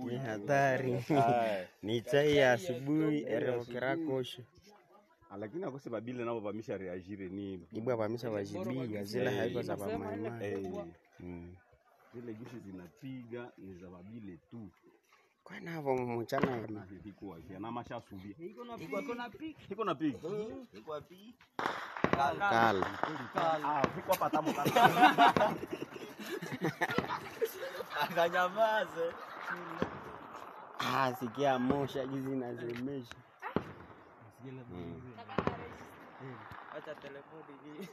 Ni hatari. Ni chai ya asubuhi erokera kosho. Lakini akose babile nabo bamisha reagire ni ibwa bamisha wajibia zile haiko za mama. Zile gishi zinapiga ni za babile tu. Kwa navo mchana na hiko wapi na masha subi. Hiko na pig. Hiko wapi? Kala. Hiko hapa tamu kana. Akanyamaze. Sikia mosha gizi na zemesha. Acha telefoni hii.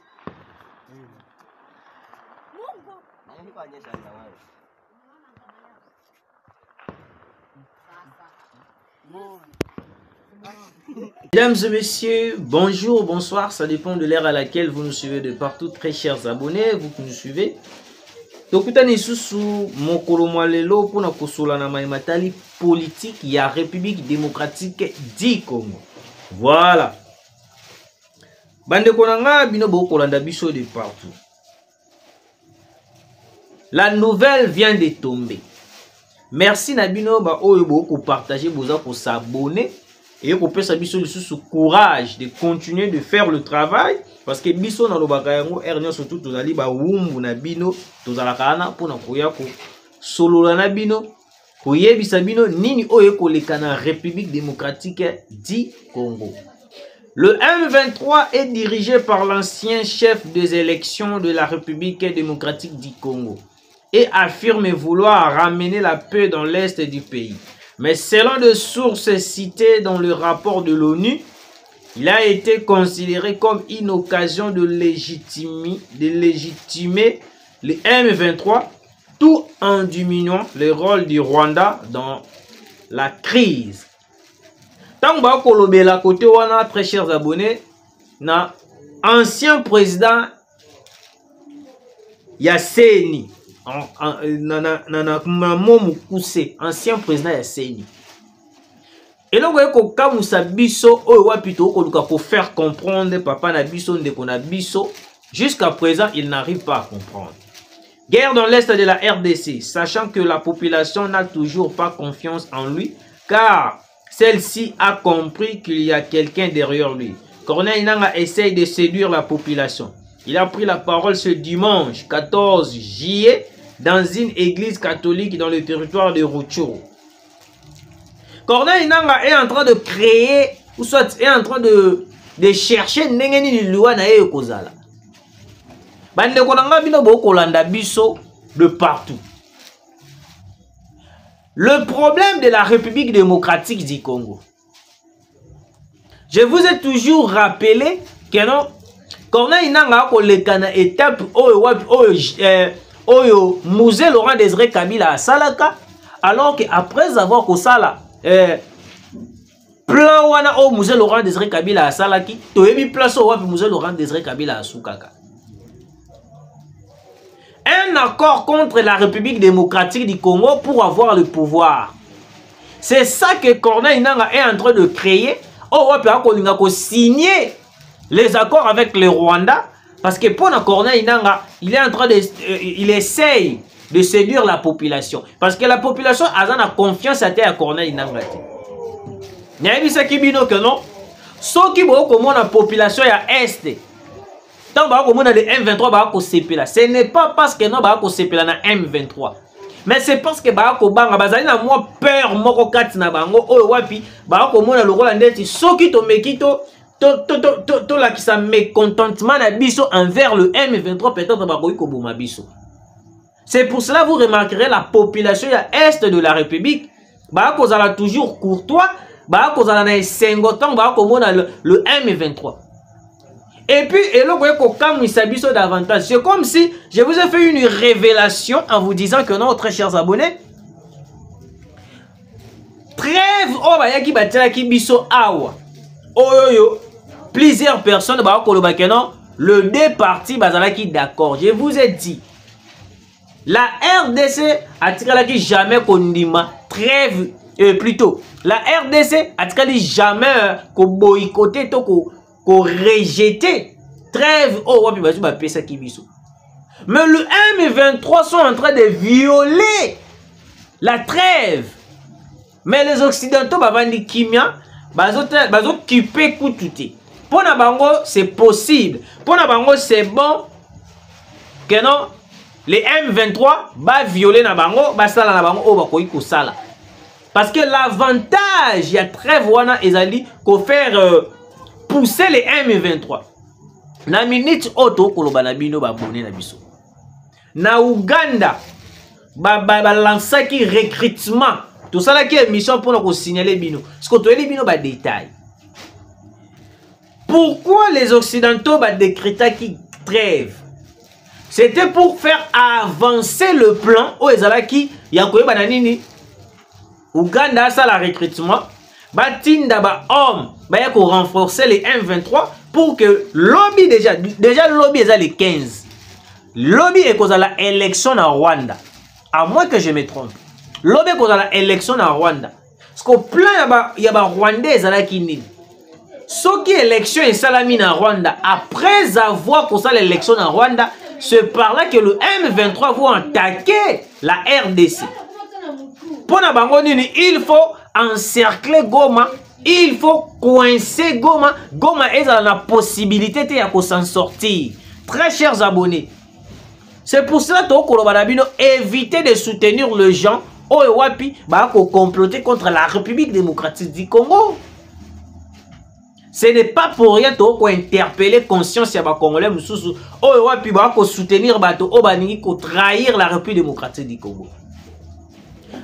Mungu. Nani kaonyesha zawadi? Mesdames et messieurs, bonjour, bonsoir, ça dépend de l'heure à laquelle vous nous suivez de partout, très chers abonnés, vous qui nous suivez. Tokutani susu mokolo mwalelo pona kosola na maimatali politique ya République démocratique du Congo. Voilà. Bande konanga bino bokolanda biso de partout. La nouvelle vient de tomber. Merci Nabino ba oyo boko partager boza ko s'abonner et ko pesa biso lisusu courage de continuer de faire le travail parce que biso na lobaka yango ernyo surtout tozali ba wumbu na bino tozala kana pona koya ko solola na bino koyebisa bino nini oyo koleka na République démocratique du Congo. Le M23 est dirigé par l'ancien chef des élections de la République démocratique du Congo et affirme vouloir ramener la paix dans l'est du pays. Mais selon des sources citées dans le rapport de l'ONU, il a été considéré comme une occasion de légitimer le M23 tout en diminuant le rôle du Rwanda dans la crise. Tant que la côté wana, très chers abonnés, na ancien président Yasseni, ancien président Yasseni. Et donc, comme ça biso, pour faire comprendre papa na biso ndeko na biso, jusqu'à présent, il n'arrive pas à comprendre. Guerre dans l'est de la RDC, sachant que la population n'a toujours pas confiance en lui, car celle-ci a compris qu'il y a quelqu'un derrière lui. Corneille Nangaa essaye de séduire la population. Il a pris la parole ce dimanche 14 juillet dans une église catholique dans le territoire de Rutshuru. Corneille Nangaa est en train de créer, ou soit est en train de chercher Nengeni Luana et Kozala. Bande konanga bino bokolanda biso de partout. Le problème de la République démocratique du Congo. Je vous ai toujours rappelé que non, Corneille Nangaa kolekana étape oyo Musée Laurent Désiré Kabila à Salaka, alors qu'après avoir kosala plan wana au Musée Laurent Désiré Kabila à Salaki, toyebi place au Musée Laurent Désiré Kabila à Soukaka. Un accord contre la République démocratique du Congo pour avoir le pouvoir. C'est ça que Corneille Nangaa est en train de créer. Oh, on a signé les accords avec le Rwanda. Parce que pour Corneille Nangaa, il est en train de, il essaye de séduire la population. Parce que la population a confiance à Corneille Nangaa. Il y a des kibino que non. Ce qui est comme la population est est. Tant que le M23 ce n'est pas parce que non na M23, mais c'est parce que banga bazali na moi peur moko kati na bango oyo wapi mona lokola ndeti soki to mekito to la ki sa mécontentement na biso envers le M23 peut-être bakoyi ko boma biso. C'est pour cela vous remarquerez la population ya est de la République bakozala toujours courtois, bakozala na sengotan mona le M23. Et puis, davantage. C'est comme si je vous ai fait une révélation en vous disant que non, très chers abonnés, trêve, plusieurs personnes, le deux partis, d'accord. Je vous ai dit, la RDC a tiré jamais kondima, trêve, plutôt, la RDC a tiré jamais boycotter, ko rejeter trêve oh wapi bazu ba pesa kibiso. Mais le M23 sont en train de violer la trêve. Mais les Occidentaux, bavandi kimia, bazo kipe kutute. Pour na bango, c'est possible. Pour na bango, c'est bon. Que non, les M23 va violer na bango, basala na bango, obakoyi kusala. Parce que l'avantage, il y a trêve wana ezali ko faire pousser les M23. Na minute auto koloba na bino ba bonné na biso. Na Uganda, ba lancaki recrutement. Tout ça là qui est mission pour nous signaler bino. Ce que tu as dit bino ba détail. Pourquoi les Occidentaux ba décréter qui trêve? C'était pour faire avancer le plan au ezalaki yakoye bananini. Uganda ça la recrutement. Batinda ba homme ba yako renforcer les M23 pour que lobby déjà le lobby est les 15. Lobby est cause à la élection en Rwanda. À moins que je me trompe. Lobby est cause à la élection en Rwanda. Parce qu'au plan il y a ba Rwandais à la kini. Ce qui élection est salami en Rwanda après avoir causé l'élection en Rwanda, c'est par là que le M23 va attaquer la RDC. Pour na bango nini, il faut encercler Goma, il faut coincer Goma. Goma est dans la possibilité de s'en sortir. Très chers abonnés, c'est pour cela que évitez de soutenir les gens qui ont comploté contre la République démocratique du Congo. Ce n'est pas pour rien que interpeller conscience ya ba Congolais mususu qui ont soutenir bato trahir la République démocratique du Congo.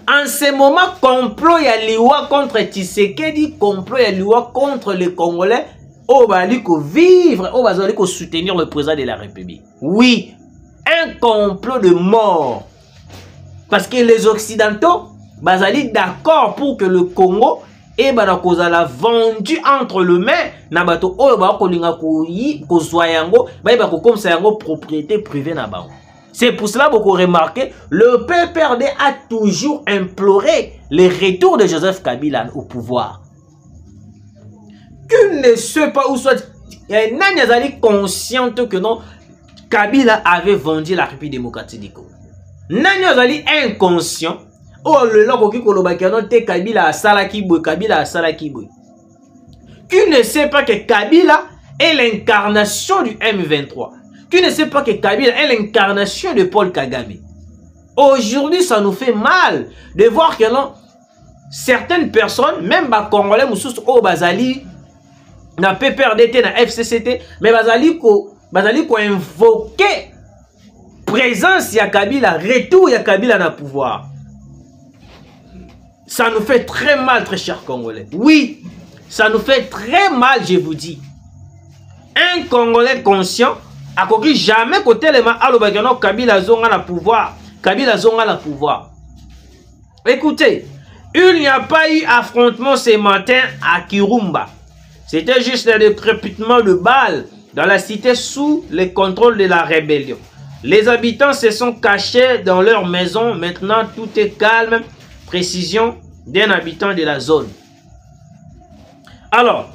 En ce moment, complot ya liwa contre Tshisekedi, complot ya liwa contre les Congolais qui vivre, qui soutenir le président de la République. Oui, un complot de mort. Parce que les Occidentaux, bazali d'accord pour que le Congo et la vendu entre le mains na bato oyo ba kolinga ko zoyango ba ba ko comme ça yango propriété privée na bango. C'est pour cela que vous remarquez, le PPRD a toujours imploré le retour de Joseph Kabila au pouvoir. Qu'il ne sait pas où soit Nanyazali consciente que non, Kabila avait vendu la République démocratique du Congo. Nanyazali inconscient. Oh le logo qui kolobakano te Kabila a salakiboy, Kabila a salakiboy. Qu'il ne sait pas que Kabila est l'incarnation du M23. Tu ne sais pas que Kabila est l'incarnation de Paul Kagame. Aujourd'hui, ça nous fait mal de voir que non, certaines personnes, même les Congolais, au Bazali, na PPRDT, na FCCT, mais Bazali ko invoquer présence ya Kabila, retour ya Kabila na pouvoir. Ça nous fait très mal, très chers Congolais. Oui, ça nous fait très mal, je vous dis. Un Congolais conscient a compris jamais côté les mains à Kabila zonga na pouvoir. Kabila zonga na pouvoir. Écoutez, il n'y a pas eu affrontement ce matin à Kirumba. C'était juste un décrépitement de balles dans la cité sous le contrôle de la rébellion. Les habitants se sont cachés dans leur maison. Maintenant, tout est calme. Précision d'un habitant de la zone. Alors,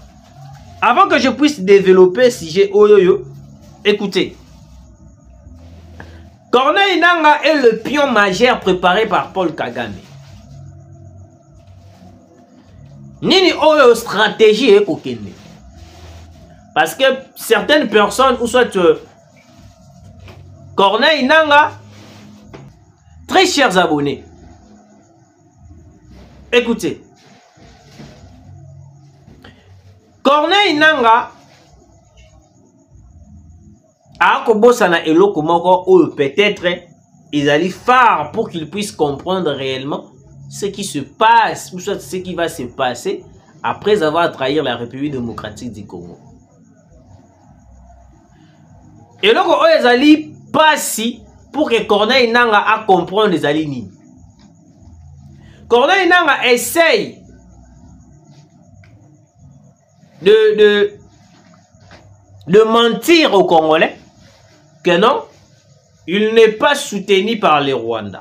avant que je puisse développer si j'ai oyoyo, écoutez. Corneille Nangaa est le pion majeur préparé par Paul Kagame. Nini oyo stratégie est kokende. Parce que certaines personnes, ou soit Corneille Nangaa, très chers abonnés, écoutez. Corneille Nangaa a kobosana eloko moko ou peut-être ils allaient faire pour qu'ils puissent comprendre réellement ce qui se passe ou soit ce qui va se passer après avoir trahi la République démocratique du Congo. Eloko o ezali passi pour que Corneille Nangaa a comprendre les alignes. Corneille Nangaa essaye de mentir aux Congolais que non, il n'est pas soutenu par les Rwandais.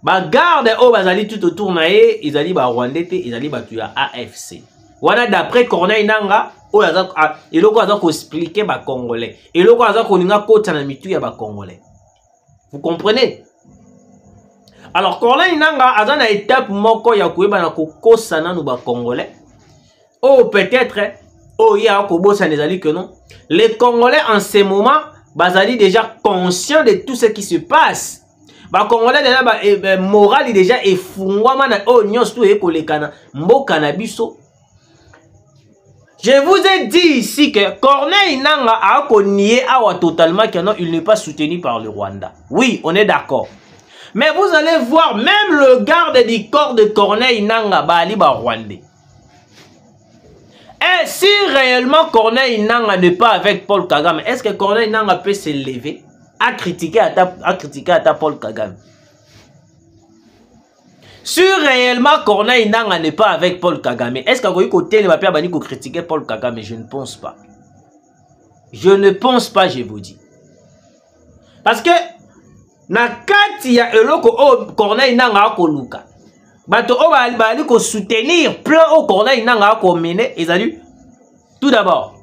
Ba garde au bazali tout autour naé, ils allaient ba Rwandais, ils allaient ba tuya AFC. Voilà d'après Corneille Nangaa, eloko aza ko expliquer ba Congolais. Eloko aza ko linga kota na mitu ya ba Congolais. Vous comprenez? Alors Corneille Nangaa aza na étape moko ya koyeba na kokosana no ba Congolais. Oh peut-être ya kobosa nezali que non. Les Congolais en ce moment bazali déjà conscients de tout ce qui se passe. Ba Congolais déjà moral déjà efungwama na nyonso to ekolekana mboka na biso. Je vous ai dit ici que Corneille Nangaa a nié totalement que non, il n'est pas soutenu par le Rwanda. Oui, on est d'accord. Mais vous allez voir, même le garde du corps de Corneille Nangaa bali ba Rwandais. Et si réellement Corneille Nangaa n'est pas avec Paul Kagame, est-ce que Corneille Nangaa peut se lever à critiquer à Paul Kagame? Si réellement Corneille Nangaa n'est pas avec Paul Kagame, est-ce qu'il côté les papiers bani ko critiquer Paul Kagame? Je ne pense pas. Je ne pense pas, je vous dis. Parce que na kati ya eloko Corneille Nangaa ko luka. Bato bali ko soutenir plan au Corneille Nangaa ko mener ezali. Tout d'abord,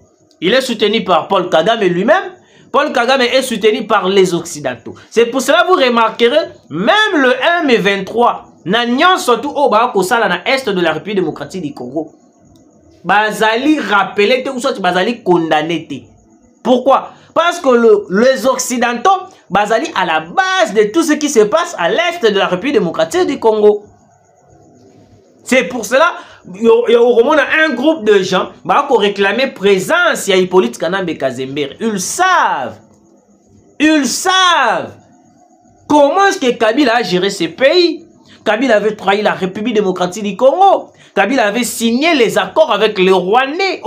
il est soutenu par Paul Kagame lui-même. Paul Kagame est soutenu par les Occidentaux. C'est pour cela que vous remarquerez même le M23 Nagnon surtout au Bakosala na est de la République démocratique du Congo. Bazali rappelé ou soit Bazali condamné. Pourquoi? Parce que les Occidentaux Bazali à la base de tout ce qui se passe à l'est de la République démocratique du Congo. C'est pour cela il y a un groupe de gens qui réclament présence. Il y a Hippolyte Kanambe Kazember. Ils savent comment est-ce que Kabila a géré ce pays. Kabila avait trahi la République démocratique du Congo. Kabila avait signé les accords avec les Rwandais.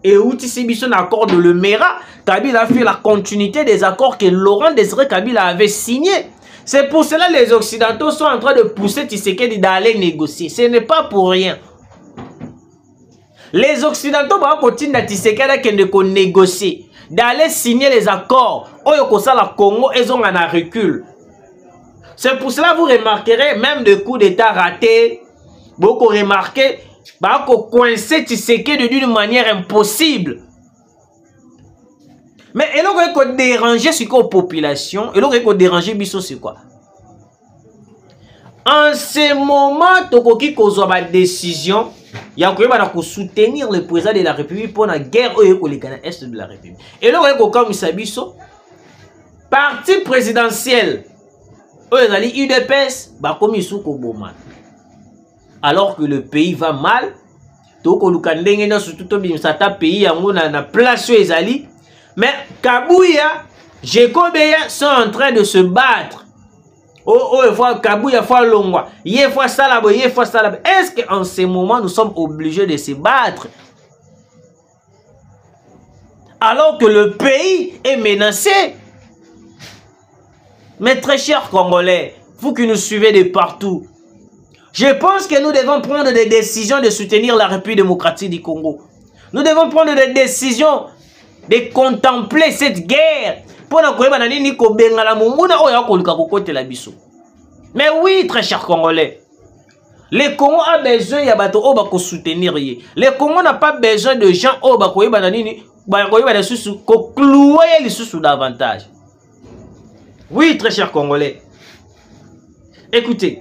Et un accord de l'Emera. Kabila a fait la continuité des accords que Laurent Désiré Kabila avait signés. C'est pour cela que les Occidentaux sont en train de pousser Tshisekedi d'aller négocier. Ce n'est pas pour rien. Les Occidentaux vont continuer à Tshisekedi de négocier, d'aller signer les accords. Oyokosa la Congo, ils ont un recul. C'est pour cela que vous remarquerez même des coups d'État ratés. Beaucoup remarqué, coincer Tshisekedi d'une manière impossible. Mais il faut déranger ce qu'on population, il faut déranger biso c'est quoi? En ce moment, tokoki kozwa ba décision, ya koyeba ko soutenir le président de la République pour la guerre au est de la République. Et là on comme biso parti présidentiel ezali UDPS ba komi suko boma. Alors que le pays va mal, toko lukandenge na surtout to bimsata pays yango na place ezali. Mais Kabouya, Jekobeya sont en train de se battre. Kabouya, Longwa, Salabo. Est-ce qu'en ce moment, nous sommes obligés de se battre? Alors que le pays est menacé. Mais très chers Congolais, vous qui nous suivez de partout, je pense que nous devons prendre des décisions de soutenir la République démocratique du Congo. Nous devons prendre des décisions de contempler cette guerre pour mais oui, très cher Congolais, le Congo a besoin de bateau pour soutenir. Le Congo n'a pas besoin de gens qui clouer les sous davantage. Oui, très cher Congolais, écoutez,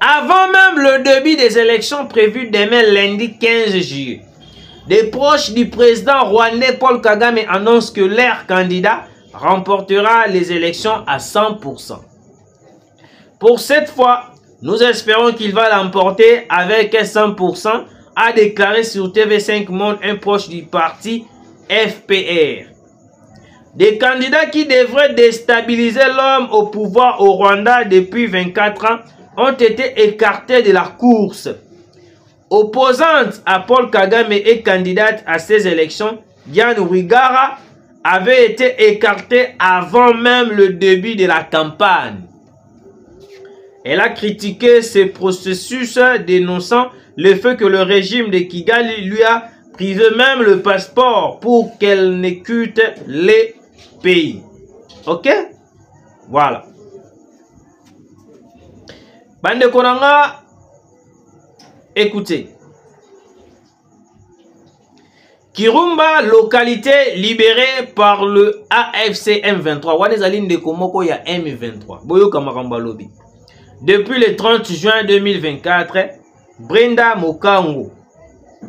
avant même le début des élections prévues demain lundi 15 juillet, des proches du président rwandais Paul Kagame annoncent que leur candidat remportera les élections à 100%. Pour cette fois, nous espérons qu'il va l'emporter avec 100%, a déclaré sur TV5 Monde un proche du parti FPR. Des candidats qui devraient déstabiliser l'homme au pouvoir au Rwanda depuis 24 ans ont été écartés de la course. Opposante à Paul Kagame et candidate à ces élections, Diane Rwigara avait été écartée avant même le début de la campagne. Elle a critiqué ce processus, dénonçant le fait que le régime de Kigali lui a privé même le passeport pour qu'elle ne quitte les pays. Ok? Voilà. Bande Konanga, écoutez, Kirumba, localité libérée par le AFC M23. Wanezali Ndekomoko ya M23. Boyo Kamaramba Lobby. Depuis le 30 juin 2024, Brenda Mokango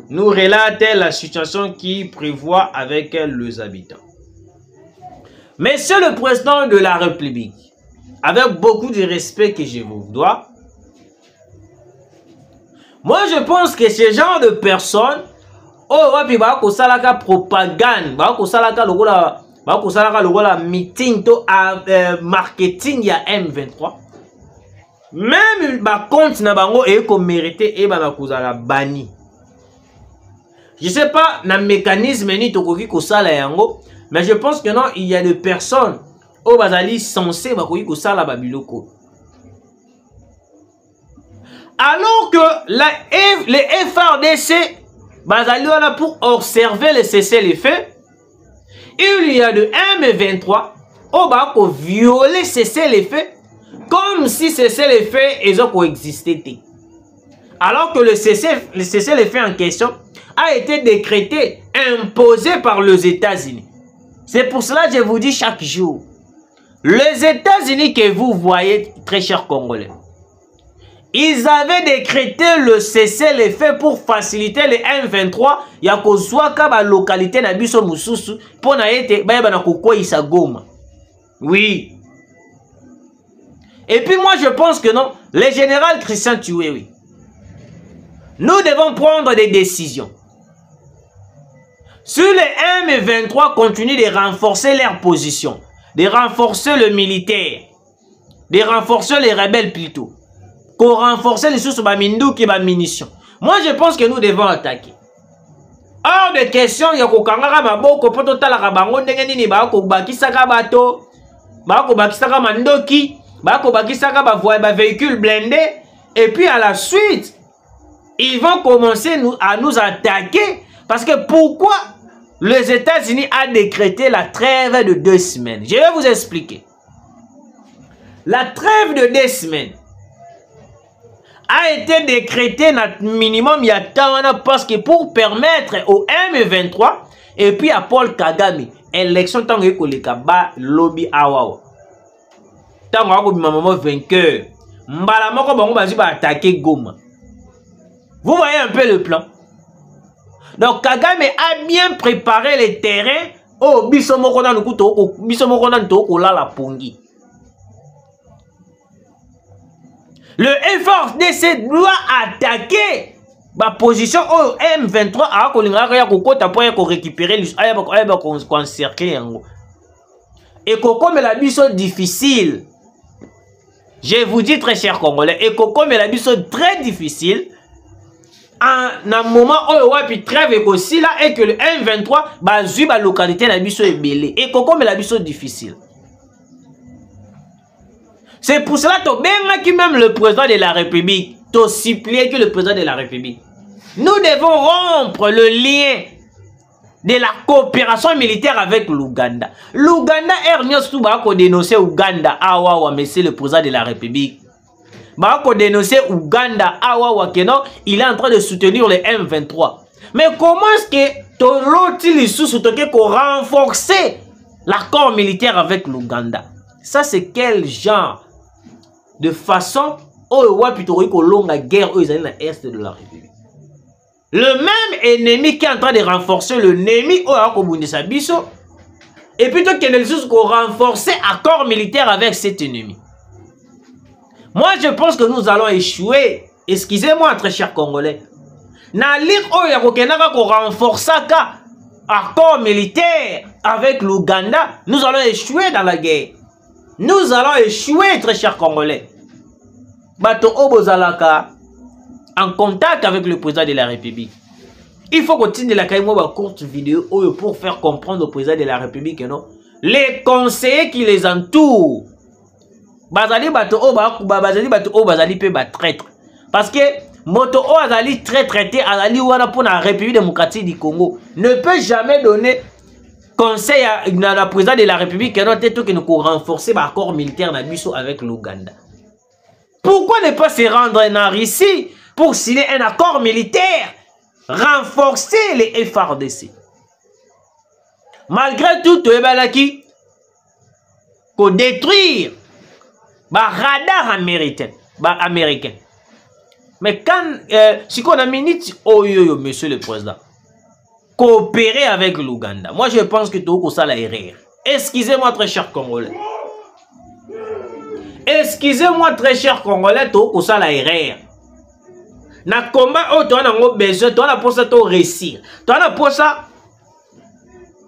nous relate la situation qui prévoit avec les habitants. Monsieur le Président de la République, avec beaucoup de respect que je vous dois, moi je pense que ce genre de personnes, oh wapi ba ko salaka propagande, ba ko salaka lokola meeting to marketing ya M23. Même ba compte na bango et ko mérité et ba kozala bani. Je sais pas na mécanisme ni tokoki ko sala yango, mais je pense que non, il y a des personnes au bazali censé ba koki ko sala ba biloko. Alors que les FARDC bazali là pour observer le cessez-le-feu, il y a de M23 au ba ko violer cessez-le-feu comme si cessez-le-feu ils ont coexisté. Alors que le cessez-le-feu en question a été décrété, imposé par les États-Unis. C'est pour cela que je vous dis chaque jour, les États-Unis que vous voyez, très chers Congolais, ils avaient décrété le cessez-le-feu pour faciliter les M23. Il y a la localité na biso mususu pour na été na kokwa isagoma. Oui. Et puis moi je pense que non, le général Christian Tué, oui. Nous devons prendre des décisions. Sur les M23 continuent de renforcer leur position, de renforcer le militaire, de renforcer les rebelles plutôt, qu'on renforcer les sources qui ba munitions. Moi je pense que nous devons attaquer. Hors de question, il y a kokangara maboko poto talaka bango ndenge nini ba ko bakisaka bato, ba ko bakisaka mandoki, ba ko bakisaka ba véhicules blindés et puis à la suite, ils vont commencer à nous attaquer parce que pourquoi les États-Unis ont décrété la trêve de 2 semaines. Je vais vous expliquer. La trêve de 2 semaines a été décrétée minimum il y a temps parce que pour permettre au M23 et puis à Paul Kagame, élection tant que le Kaba lobby awawa. Tant que maman vainqueur, mbala moko bango bazi ba attaquer Goma. Vous voyez un peu le plan. Donc Kagame a bien préparé les terrains. Oh, bisomoko na nukuto, bisomoko na ntoko la pongi. Le FARDC doit attaquer ma position au M23 à kolinga ya kokota pour récupérer les encercler yango. Et koko me la biso difficile. Je vous dis très cher Congolais, et koko me la biso très difficile. En un moment où il trêve aussi là et que le M23 bazui ba localité la biso est belé et koko me la biso difficile. C'est pour cela que même le président de la République t'a supplié que le président de la République. Nous devons rompre le lien de la coopération militaire avec l'Ouganda. L'Ouganda est venu pour dénoncer Ouganda. Ah ouais, monsieur le président de la République. Pour dénoncer Ouganda. Ah ouais, non, il est en train de soutenir les M23. Mais comment est-ce que l'autre pour renforcer l'accord militaire avec l'Ouganda? Ça, c'est quel genre de façon où la guerre aux dans l'Est de la République? Le même ennemi qui est en train de renforcer l'ennemi et plutôt qu'il y a des choses qu'on renforcer accord militaire avec cet ennemi. Moi, je pense que nous allons échouer. Excusez-moi, très chers Congolais. Na lire qu'on renforce accord militaire avec l'Ouganda, nous allons échouer dans la guerre. Nous allons échouer, très chers Congolais. Bato Obozalaka en contact avec le président de la République. Il faut continuer la courte vidéo pour faire comprendre au président de la République non, les conseillers qui les entourent. Bazali bato bazali pe ba traître. Parce que moto o azali très traité azali wana pour la République démocratique du Congo ne peut jamais donner conseil à la président de la République qui nous renforcer l'accord militaire avec l'Ouganda. Pourquoi ne pas se rendre en Russie pour signer un accord militaire, renforcer les FARDC? Malgré tout, tu es qui pour détruire le radar américain. Mais quand, si on a minute, oh yo, monsieur le président, coopérer avec l'Ouganda, moi je pense que tout ça la erreur. Excusez-moi très cher Congolais. Excusez-moi très cher Congolais, tout ça la erreur. Na combat, oh, tu as besoin, tu as pour ça, tu réussir. Tu as pour ça,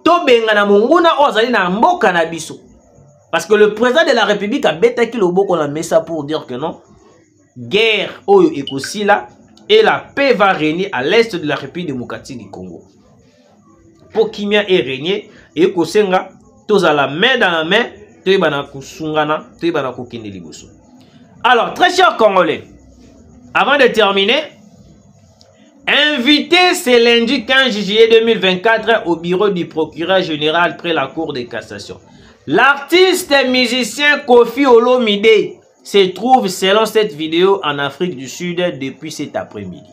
tu benga na munguna, oh, zali na mboka na biso. Parce que le président de la République a bêté qu'il a beaucoup mis ça pour dire que non. Guerre au Ekosi là et la paix va régner à l'est de la République démocratique du Congo. Pour qu'il y ait régné, et Kosenga, tous à la main dans la main, tu es kusungana, tu es kukinde liboso. Alors, très chers Congolais, avant de terminer, invité ce lundi 15 juillet 2024 au bureau du procureur général près la Cour de cassation. L'artiste et musicien Koffi Olomide se trouve selon cette vidéo en Afrique du Sud depuis cet après-midi.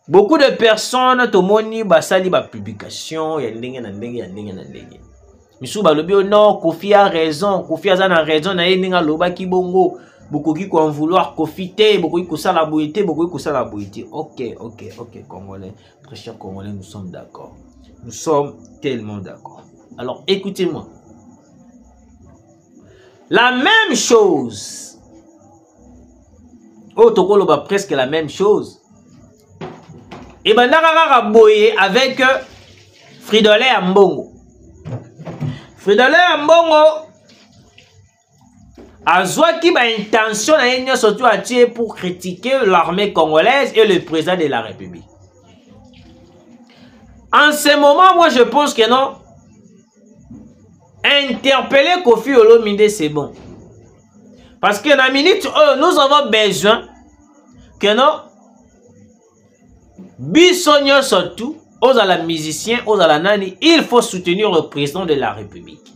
Beaucoup de personnes tomoni basali ba publication ya ndenge na ndenge. Misu ba lobi non Koffi a raison, Koffi a raison na yenga loba ki bongo. Beaucoup qui vont vouloir profiter, beaucoup qui ça la beauté, beaucoup qui ça la beauté. OK, Congolais, très chers Congolais, nous sommes d'accord. Nous sommes tellement d'accord. Alors, écoutez-moi. La même chose. Oh, Tokolo va presque la même chose. Et ben, Nakaka Boye avec Fridolin Ambongo. Fridolin Ambongo a qui a intention surtout à tuer pour critiquer l'armée congolaise et le président de la République. En ce moment, moi je pense que non. Interpeller Koffi Olomide, c'est bon. Parce que dans la minute, nous avons besoin que non. Bissonio surtout, aux à la musicien, aux à la nani, il faut soutenir le président de la République.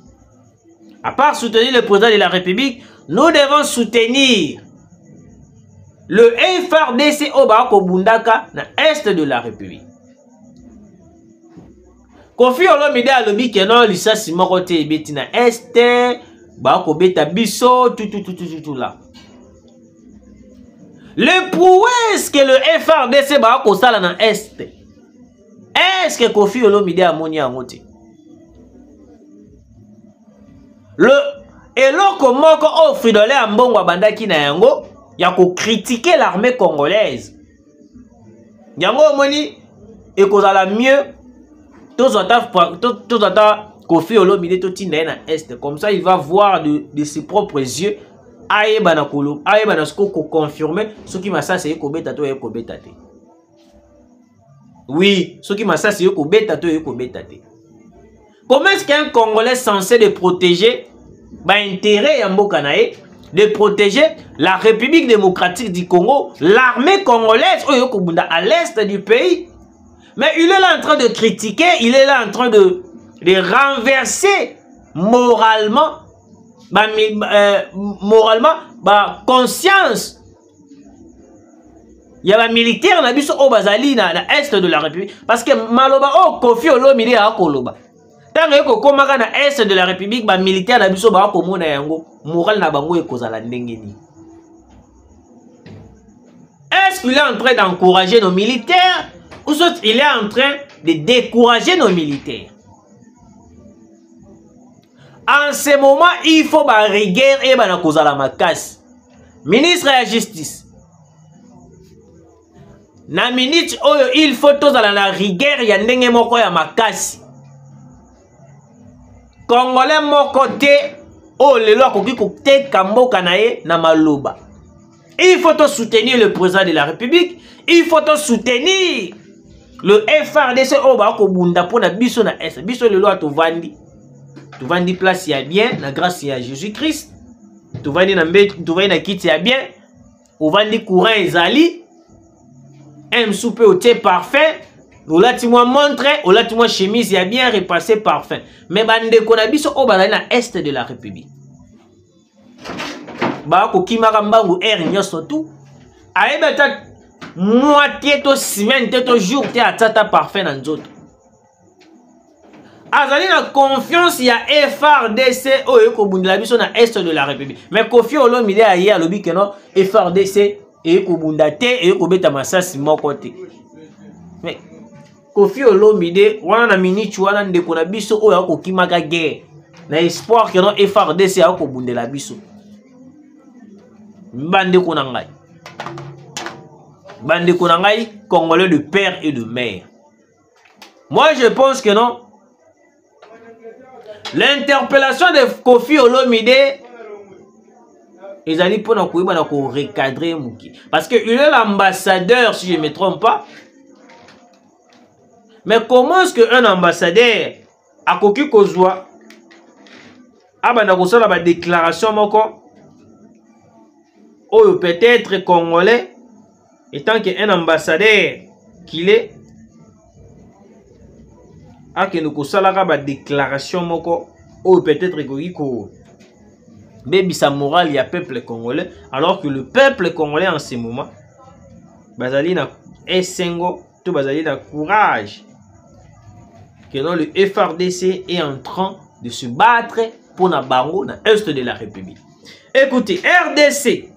À part soutenir le président de la République, nous devons soutenir le FRDC au Barako Bundaka dans l'est de la République. Koffi Olomide a lobby que non, l'issasi morote ebeti na est, Barako beta biso, tout là. Le prouesse que le FRDC Barako sala dans est. Est-ce que Koffi Olomide a moni en moté? Et là, comment on Fridolin Ambongo abandaki na yango, ya ko critiquer l'armée congolaise. Yango moni et kozala mieux tous attend Koffi Olomide to tinda na est, comme ça il va voir de ses propres yeux ayeba na kolo, ayeba na sko ko confirmer ce qui m'a ça c'est ko beta to e ko beta te. Oui, ce qui m'a ça c'est ko beta to e ko beta te. Comment est-ce qu'un Congolais censé de protéger intérêt de protéger la République démocratique du Congo, l'armée congolaise à l'est du pays, mais il est là en train de critiquer, il est là en train de renverser moralement conscience. Il y a un militaire au Bazali dans l'est de la République parce que Maloba Koffi Olomide a Koloba. Tant que komaka na est de la République, ba militaire na biso ba ko mona yango, moral na bango e kozala ndenge ni. Est-ce qu'il est en train d'encourager nos militaires ou soit il est en train de décourager nos militaires? En ce moment, il faut ba rigueur et ba na kozala makasi. Ministre de la Justice. Na minute oyo il faut tozala na rigueur ya ndenge moko ya makasi. Congolais mon côté, oh le loi koki kote kamboka nae na maloba. Il faut soutenir le président de la République, il faut soutenir le FRDC au Barako Bunda pour na biso na est. Biso le loi to vandi place ya bien, na grâce à Jésus-Christ. To vandi na mbet, to vandi na kiti ya bien. O vandi courant ezali. Un soupe au thé parfait. Ou là tu moi montre, ou là tu moi chemise, il y a bien repassé parfum. Mais bande konabiso au balai na est de la République. Ba ko kimaka mbangu er nyoso tout. Aebeta moitié to semaine to jour te atata parfait na nzoto. Azali na confiance ya FRDC oyo kobundela biso na est de la République. Mais Kofi Olomide aye alobi que non FRDC e kobunda te e kobeta masasi moko te. Mais Kofi Olomide wana na minute wana ndeko na biso oyo akokimaka guerre na espoir que non FRDC akobundela biso. Bandeko na ngai. Bandeko na ngai congolais de père et de mère. Moi je pense que non. L'interpellation de Kofi Olomide ils allaient pour nous recadrer Mouki. Parce qu'il est l'ambassadeur, si je ne me trompe pas. Mais comment est-ce qu'un ambassadeur a coquille kozwa a la déclaration moko ou peut-être congolais étant qu'un ambassadeur qu'il est a que nous avons une déclaration moko ou peut-être que baby sa morale il y a peuple congolais alors que le peuple congolais en ce moment bazali na esengo to bazali na courage que non le FRDC est en train de se battre pour na bango na est de la République. Écoutez, RDC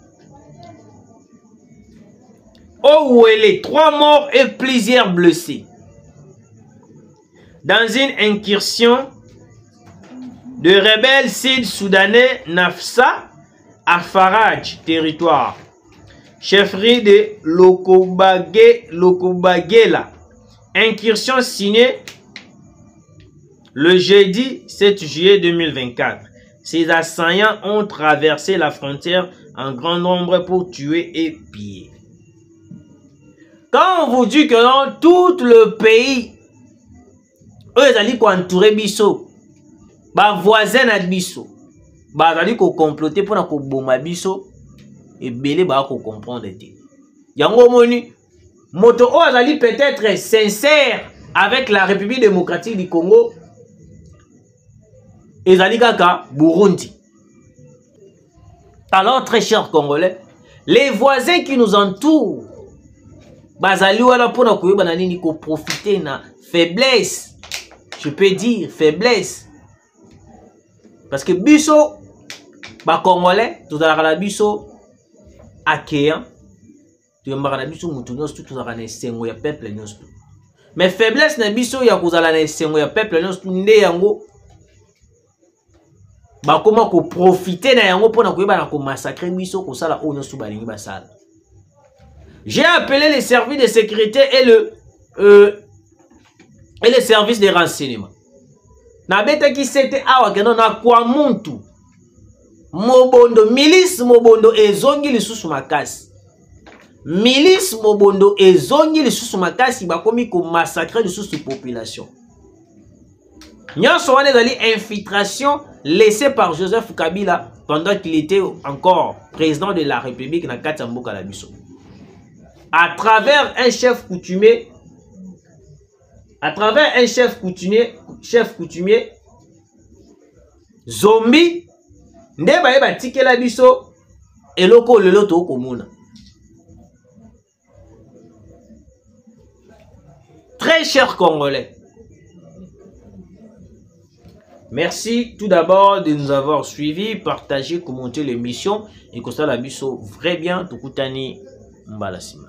Ouélé, 3 morts et plusieurs blessés dans une incursion de rebelles sud-soudanais Nafsa à Faraj, territoire, chefferie de Lokobagela. Incursion signée le jeudi 7 juillet 2024. Ces assaillants ont traversé la frontière en grand nombre pour tuer et piller. Quand on vous dit que dans tout le pays, eux ils allaient entourer biso, ba voisin na biso, ba allaient comploter pour na ko boma biso et belé ba ko comprendre te. Yango moni moto o azali peut-être sincère avec la République démocratique du Congo. Ezali kaka Burundi. Alors très chers Congolais, les voisins qui nous entourent bazali wala pour na koyeba na nini ko profiter na faiblesse. Je peux dire faiblesse. Parce que biso ba Congolais tout à la biso accueillant tu mbaka na biso mutu nyonso tout à la sengo ya peuple nyonso. Mais faiblesse na biso ya kozala na sengo ya peuple nyonso nde yango ba comment ko profiter na yango pour na koyeba na ko massacrer biso ko sala o nyonso balingi basala. J'ai appelé les services de sécurité et les services de renseignement. Nabeta qui c'était awa que non na kwa muntu. Mobondo milice mobondo ezongi lisusu makasi. Milice mobondo ezongi lisusu makasi bakomi ko massacrer lisusu population. Nyonso wana ezali infiltration laissée par Joseph Kabila pendant qu'il était encore président de la République na kati ya mboka la biso. À travers un chef coutumier, chef coutumier, zombie, nde baye batikela biso eloko lelo to komuna. Très chers Congolais, merci tout d'abord de nous avoir suivis, partagé, commenté l'émission et que ça la biso vrai bien, tukutani mbalasima.